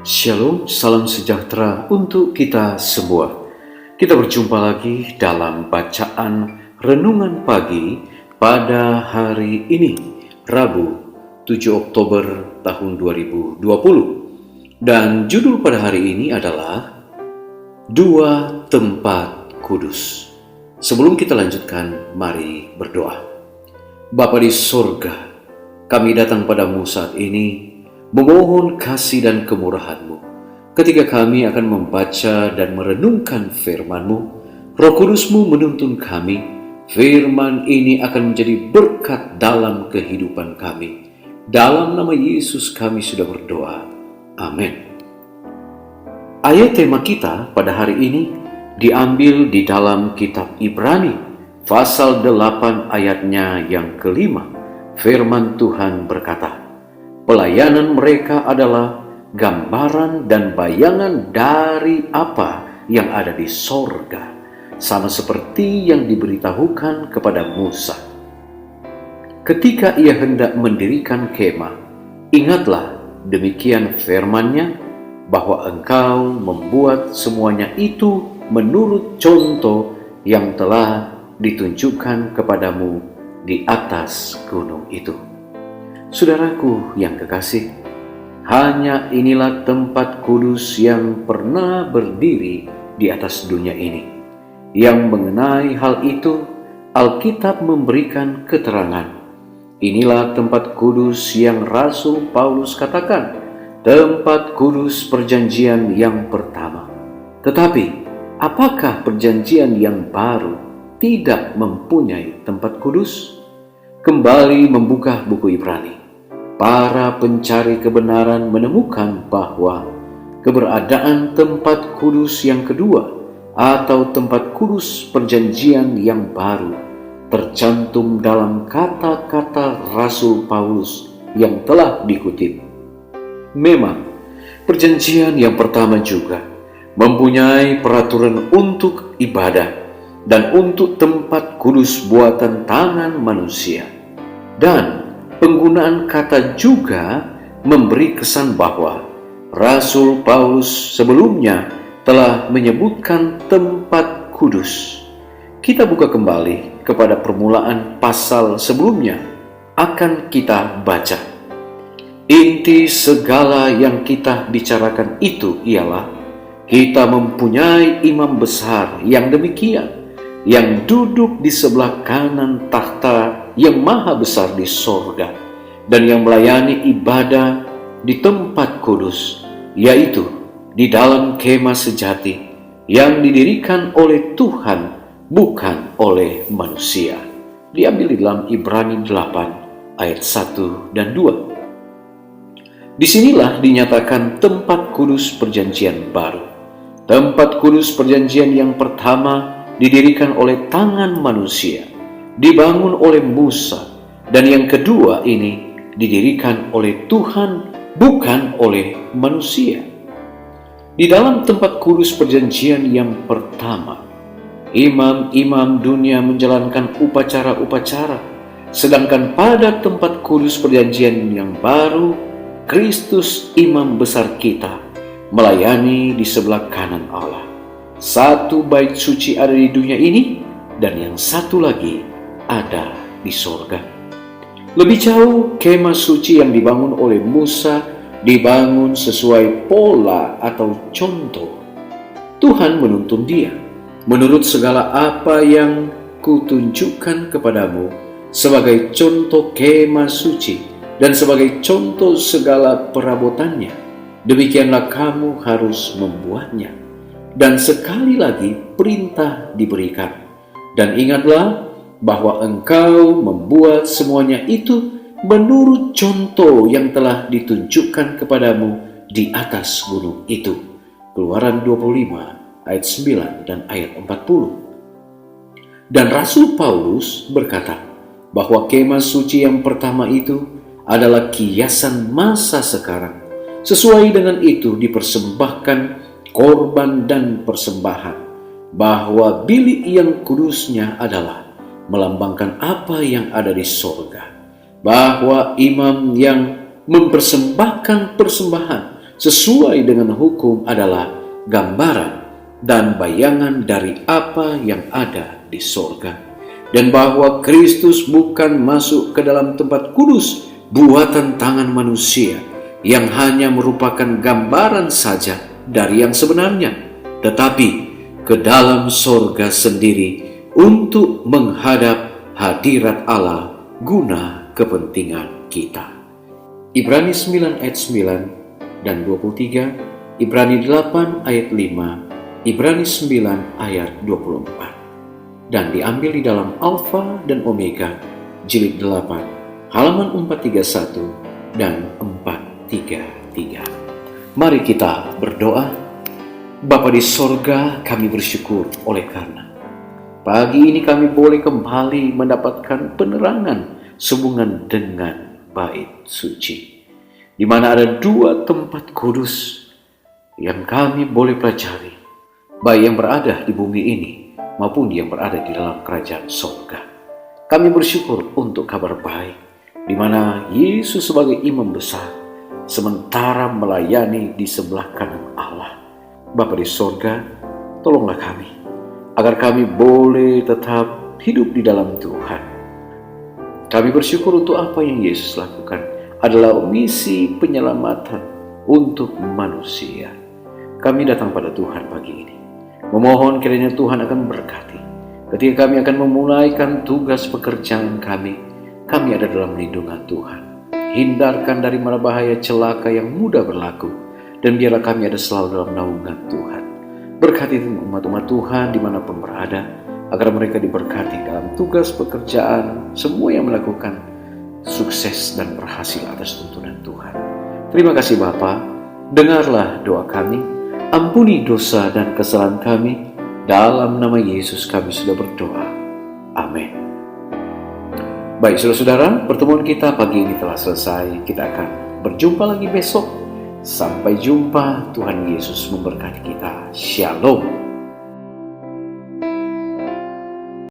Shalom, salam sejahtera untuk kita semua. Kita berjumpa lagi dalam bacaan renungan pagi pada hari ini, Rabu 7 Oktober tahun 2020. Dan judul pada hari ini adalah Dua Tempat Kudus. Sebelum kita lanjutkan, mari berdoa. Bapa di surga, kami datang padamu saat ini memohon kasih dan kemurahan-Mu. Ketika kami akan membaca dan merenungkan firman-Mu, Roh Kudus-Mu menuntun kami. Firman ini akan menjadi berkat dalam kehidupan kami. Dalam nama Yesus kami sudah berdoa. Amin. Ayat tema kita pada hari ini diambil di dalam kitab Ibrani, pasal 8 ayatnya yang kelima. Firman Tuhan berkata, pelayanan mereka adalah gambaran dan bayangan dari apa yang ada di sorga, sama seperti yang diberitahukan kepada Musa. Ketika ia hendak mendirikan kemah, ingatlah demikian firman-Nya, bahwa engkau membuat semuanya itu menurut contoh yang telah ditunjukkan kepadamu di atas gunung itu. Saudaraku yang kekasih, hanya inilah tempat kudus yang pernah berdiri di atas dunia ini. Yang mengenai hal itu, Alkitab memberikan keterangan. Inilah tempat kudus yang Rasul Paulus katakan, tempat kudus perjanjian yang pertama. Tetapi, apakah perjanjian yang baru tidak mempunyai tempat kudus? Kembali membuka buku Ibrani, para pencari kebenaran menemukan bahwa keberadaan tempat kudus yang kedua atau tempat kudus perjanjian yang baru tercantum dalam kata-kata Rasul Paulus yang telah dikutip. Memang, perjanjian yang pertama juga mempunyai peraturan untuk ibadah dan untuk tempat kudus buatan tangan manusia. Dan penggunaan kata juga memberi kesan bahwa Rasul Paulus sebelumnya telah menyebutkan tempat kudus. Kita buka kembali kepada permulaan pasal sebelumnya, akan kita baca. Inti segala yang kita bicarakan itu ialah kita mempunyai imam besar yang demikian, yang duduk di sebelah kanan takhta yang maha besar di sorga, dan yang melayani ibadah di tempat kudus, yaitu di dalam kemah sejati yang didirikan oleh Tuhan, bukan oleh manusia. Diambil di dalam Ibrani 8 ayat 1 dan 2. Disinilah dinyatakan tempat kudus perjanjian baru. Tempat kudus perjanjian yang pertama didirikan oleh tangan manusia, dibangun oleh Musa, dan yang kedua ini didirikan oleh Tuhan, bukan oleh manusia. Di dalam tempat kudus perjanjian yang pertama, imam-imam dunia menjalankan upacara-upacara, sedangkan pada tempat kudus perjanjian yang baru, Kristus imam besar kita melayani di sebelah kanan Allah. Satu bait suci ada di dunia ini, dan yang satu lagi ada di sorga. Lebih jauh, kemah suci yang dibangun oleh Musa dibangun sesuai pola atau contoh. Tuhan menuntun dia, menurut segala apa yang kutunjukkan kepadamu sebagai contoh kemah suci dan sebagai contoh segala perabotannya, demikianlah kamu harus membuatnya. Dan sekali lagi perintah diberikan. Dan ingatlah bahwa engkau membuat semuanya itu menurut contoh yang telah ditunjukkan kepadamu di atas gunung itu. Keluaran 25 ayat 9 dan ayat 40. Dan Rasul Paulus berkata bahwa kemah suci yang pertama itu adalah kiasan masa sekarang. Sesuai dengan itu dipersembahkan korban dan persembahan, bahwa bilik yang kudusnya adalah melambangkan apa yang ada di sorga, bahwa imam yang mempersembahkan persembahan sesuai dengan hukum adalah gambaran dan bayangan dari apa yang ada di sorga, dan bahwa Kristus bukan masuk ke dalam tempat kudus buatan tangan manusia yang hanya merupakan gambaran saja dari yang sebenarnya, tetapi ke dalam sorga sendiri untuk menghadap hadirat Allah guna kepentingan kita. Ibrani 9 ayat 9 dan 23, Ibrani 8 ayat 5, Ibrani 9 ayat 24. Dan diambil di dalam Alfa dan Omega, jilid 8, halaman 431 dan 433. Mari kita berdoa. Bapa di sorga, kami bersyukur oleh karena pagi ini kami boleh kembali mendapatkan penerangan sehubungan dengan bait suci, di mana ada 2 tempat kudus yang kami boleh pelajari, baik yang berada di bumi ini maupun yang berada di dalam kerajaan sorga. Kami bersyukur untuk kabar baik, di mana Yesus sebagai imam besar sementara melayani di sebelah kanan Allah. Bapa di sorga, tolonglah kami agar kami boleh tetap hidup di dalam Tuhan. Kami bersyukur untuk apa yang Yesus lakukan adalah misi penyelamatan untuk manusia. Kami datang pada Tuhan pagi ini, memohon kiranya Tuhan akan berkati. Ketika kami akan memulaikan tugas pekerjaan kami ada dalam lindungan Tuhan. Hindarkan dari mara bahaya celaka yang mudah berlaku, dan biarlah kami ada selalu dalam naungan Tuhan. Berkati umat-umat Tuhan dimanapun berada, agar mereka diberkati dalam tugas pekerjaan, semua yang melakukan sukses dan berhasil atas tuntunan Tuhan. Terima kasih Bapa, dengarlah doa kami, ampuni dosa dan kesalahan kami, dalam nama Yesus kami sudah berdoa. Amin. Baik saudara-saudara, pertemuan kita pagi ini telah selesai. Kita akan berjumpa lagi besok. Sampai jumpa, Tuhan Yesus memberkati kita. Shalom.